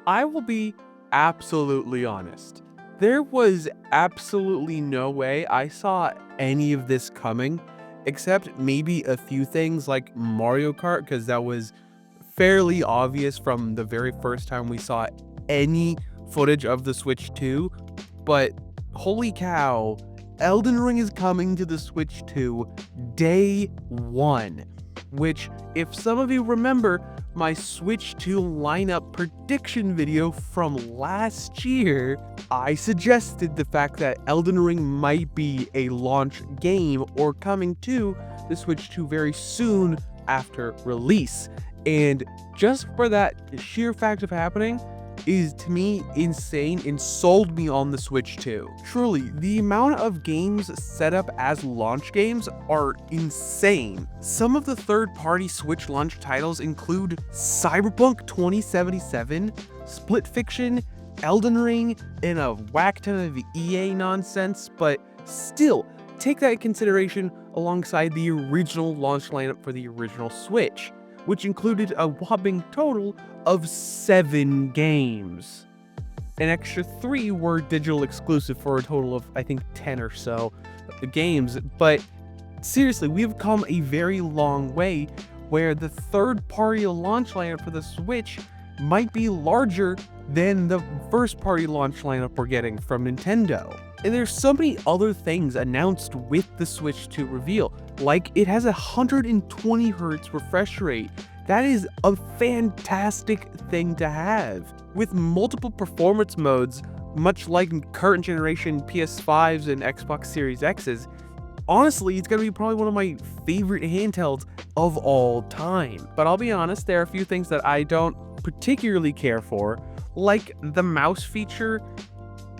I will be absolutely honest. There was absolutely no way I saw any of this coming, except maybe a few things like Mario Kart, because that was fairly obvious from the very first time we saw any footage of the Switch 2. But holy cow, Elden Ring is coming to the Switch 2 day one, which, if some of you remember my Switch 2 lineup prediction video from last year, I suggested the fact that Elden Ring might be a launch game or coming to the Switch 2 very soon after release. And just for that sheer fact of happening is, to me, insane and sold me on the Switch 2. Truly, the amount of games set up as launch games are insane. Some of the third-party Switch launch titles include Cyberpunk 2077, Split Fiction, Elden Ring, and a whack ton of EA nonsense, but still, take that in consideration alongside the original launch lineup for the original Switch, which included a whopping total of 7 games. An extra 3 were digital exclusive for a total of, I think, 10 or so games. But seriously, we've come a very long way where the third-party launch lineup for the Switch might be larger than the first-party launch lineup we're getting from Nintendo. And there's so many other things announced with the Switch 2 reveal, like it has a 120Hz refresh rate. That is a fantastic thing to have. With multiple performance modes, much like current generation PS5s and Xbox Series X's, honestly, it's gonna be probably one of my favorite handhelds of all time. But I'll be honest, there are a few things that I don't particularly care for, like the mouse feature.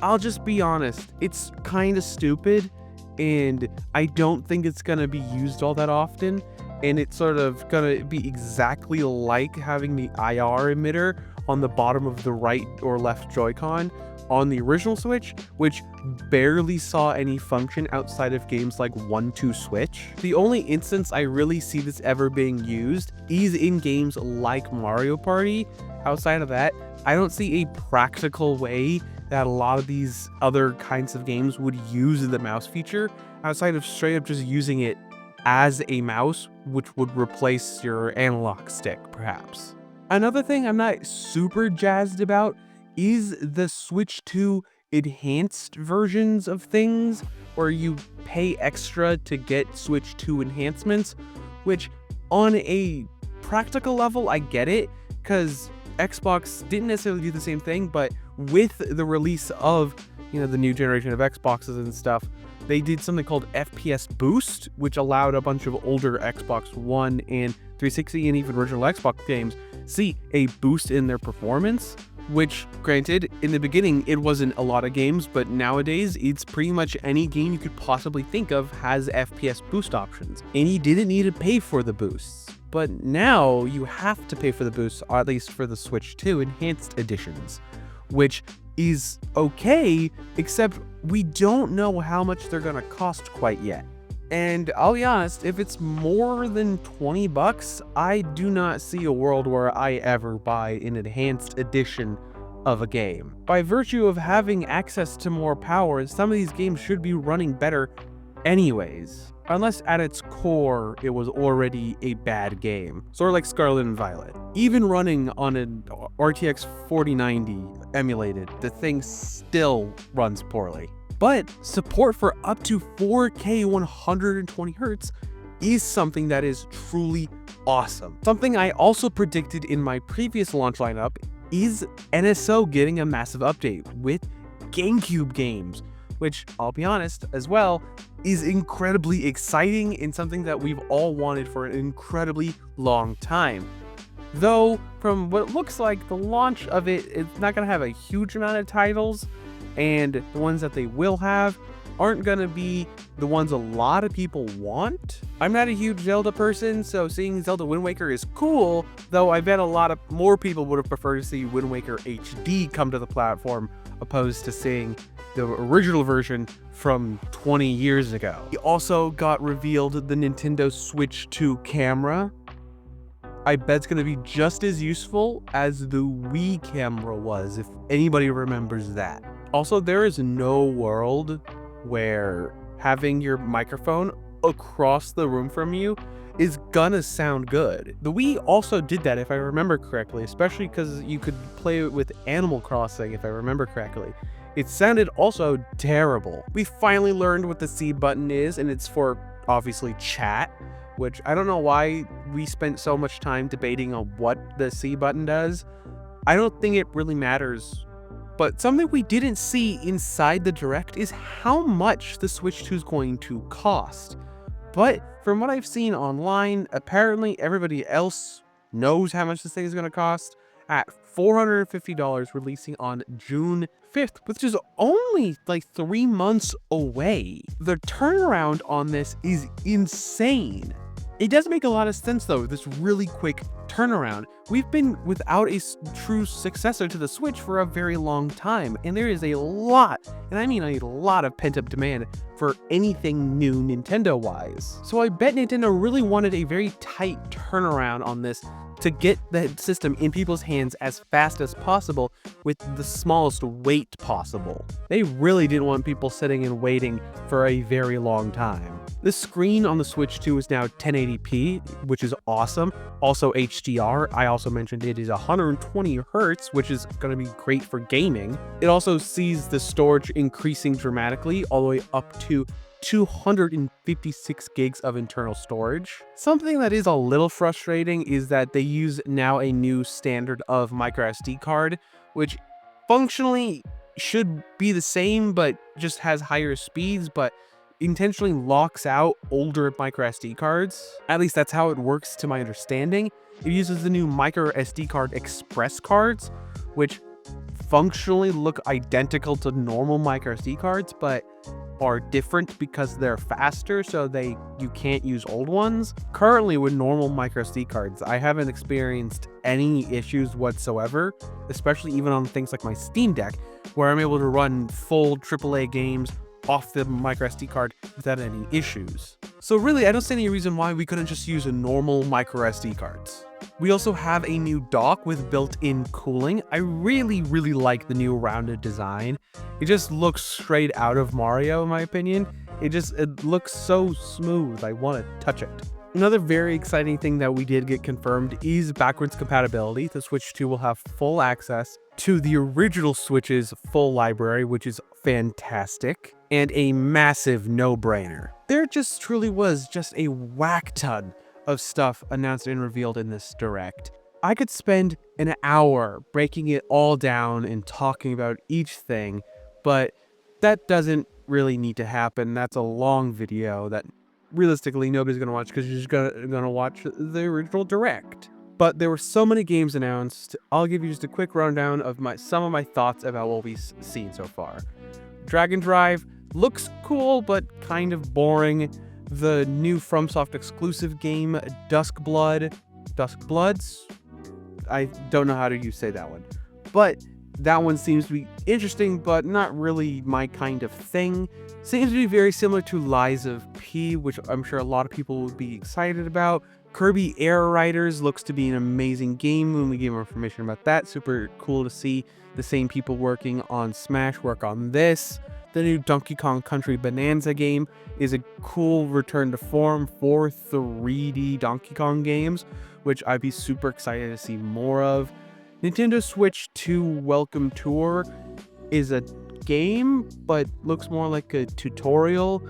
I'll just be honest, it's kind of stupid, and I don't think it's gonna be used all that often, and it's sort of gonna be exactly like having the IR emitter on the bottom of the right or left Joy-Con on the original Switch, which barely saw any function outside of games like 1-2 Switch. The only instance I really see this ever being used is in games like Mario Party. Outside of that, I don't see a practical way that a lot of these other kinds of games would use the mouse feature, outside of straight up just using it as a mouse, which would replace your analog stick, perhaps. Another thing I'm not super jazzed about is the Switch 2 enhanced versions of things, where you pay extra to get Switch 2 enhancements, which on a practical level, I get it, because Xbox didn't necessarily do the same thing, but with the release of, the new generation of Xboxes and stuff, they did something called FPS Boost, which allowed a bunch of older Xbox One and 360 and even original Xbox games see a boost in their performance, which, granted, in the beginning it wasn't a lot of games, but nowadays it's pretty much any game you could possibly think of has FPS boost options, and you didn't need to pay for the boosts. But now you have to pay for the boosts, or at least for the Switch 2 enhanced editions, which is okay, except we don't know how much they're gonna cost quite yet. And I'll be honest, if it's more than $20, I do not see a world where I ever buy an enhanced edition of a game. By virtue of having access to more power, some of these games should be running better anyways. Unless at its core, it was already a bad game. Sort of like Scarlet and Violet. Even running on an RTX 4090 emulated, the thing still runs poorly. But support for up to 4K 120Hz is something that is truly awesome. Something I also predicted in my previous launch lineup is NSO getting a massive update with GameCube games, which, I'll be honest as well, is incredibly exciting and something that we've all wanted for an incredibly long time. Though, from what it looks like, the launch of it's not going to have a huge amount of titles, and the ones that they will have aren't going to be the ones a lot of people want. I'm not a huge Zelda person, so seeing Zelda Wind Waker is cool, though I bet a lot of more people would have preferred to see Wind Waker HD come to the platform, opposed to seeing the original version from 20 years ago. We also got revealed the Nintendo Switch 2 camera. I bet it's going to be just as useful as the Wii camera was, if anybody remembers that. Also, there is no world where having your microphone across the room from you is gonna sound good. The Wii also did that, if I remember correctly, especially because you could play it with Animal Crossing, if I remember correctly. It sounded also terrible. We finally learned what the C button is, and it's for, obviously, chat, which I don't know why we spent so much time debating on what the C button does. I don't think it really matters. But something we didn't see inside the Direct is how much the Switch 2 is going to cost. But from what I've seen online, apparently everybody else knows how much this thing is going to cost at $450, releasing on June 5th, which is only like 3 months away. The turnaround on this is insane. It does make a lot of sense though, this really quick turnaround. We've been without a true successor to the Switch for a very long time, and there is a lot, and I mean a lot of pent-up demand for anything new Nintendo-wise. So I bet Nintendo really wanted a very tight turnaround on this to get the system in people's hands as fast as possible with the smallest weight possible. They really didn't want people sitting and waiting for a very long time. The screen on the Switch 2 is now 1080p, which is awesome. Also HDR. I also mentioned it is 120 Hz, which is going to be great for gaming. It also sees the storage increasing dramatically all the way up to 256 gigs of internal storage. Something that is a little frustrating is that they use now a new standard of microSD card, which functionally should be the same, but just has higher speeds, but intentionally locks out older microSD cards. At least that's how it works to my understanding. It uses the new microSD card express cards, which functionally look identical to normal microSD cards, but are different because they're faster, so you can't use old ones. Currently with normal microSD cards, I haven't experienced any issues whatsoever, especially even on things like my Steam Deck, where I'm able to run full AAA games off the microSD card without any issues. So really, I don't see any reason why we couldn't just use a normal microSD cards. We also have a new dock with built-in cooling. I really like the new rounded design. It just looks straight out of Mario, in my opinion. It looks so smooth. I want to touch it. Another very exciting thing that we did get confirmed is backwards compatibility. The Switch 2 will have full access to the original Switch's full library, which is fantastic and a massive no-brainer. There just truly was just a whack ton of stuff announced and revealed in this Direct. I could spend an hour breaking it all down and talking about each thing, but that doesn't really need to happen. That's a long video that realistically nobody's gonna watch because you're just gonna watch the original Direct. But there were so many games announced. I'll give you just a quick rundown of some of my thoughts about what we've seen so far. Dragon Drive looks cool, but kind of boring. The new FromSoft exclusive game, Duskbloods? I don't know how to say that one. But that one seems to be interesting, but not really my kind of thing. Seems to be very similar to Lies of P, which I'm sure a lot of people would be excited about. Kirby Air Riders looks to be an amazing game when we get more information about that. Super cool to see the same people working on Smash work on this. The new Donkey Kong Country Bonanza game is a cool return to form for 3D Donkey Kong games, which I'd be super excited to see more of. Nintendo Switch 2 Welcome Tour is a game, but looks more like a tutorial.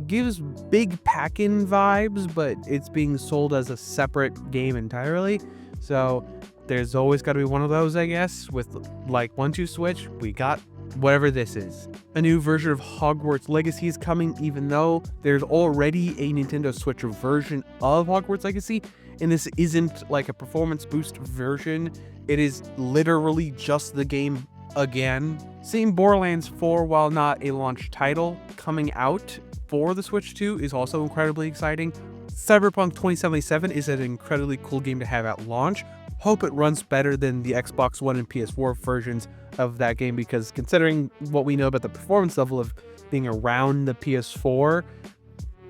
Gives big pack-in vibes, but it's being sold as a separate game entirely. So there's always got to be one of those, I guess. With like 1-2 Switch, we got whatever this is. A new version of Hogwarts Legacy is coming, even though there's already a Nintendo Switch version of Hogwarts Legacy, and this isn't like a performance boost version. It is literally just the game again. Seeing Borderlands 4, while not a launch title, coming out for the Switch 2 is also incredibly exciting. Cyberpunk 2077 is an incredibly cool game to have at launch. Hope it runs better than the Xbox One and PS4 versions of that game, because considering what we know about the performance level of being around the PS4,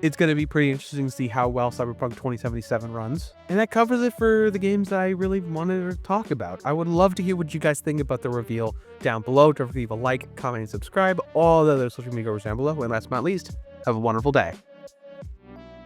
It's going to be pretty interesting to see how well Cyberpunk 2077 runs. And that covers it for the games that I really wanted to talk about. I would love to hear what you guys think about the reveal down below. Don't forget to leave a like, comment, and subscribe. All the other social media over down below. And last but not least, have a wonderful day.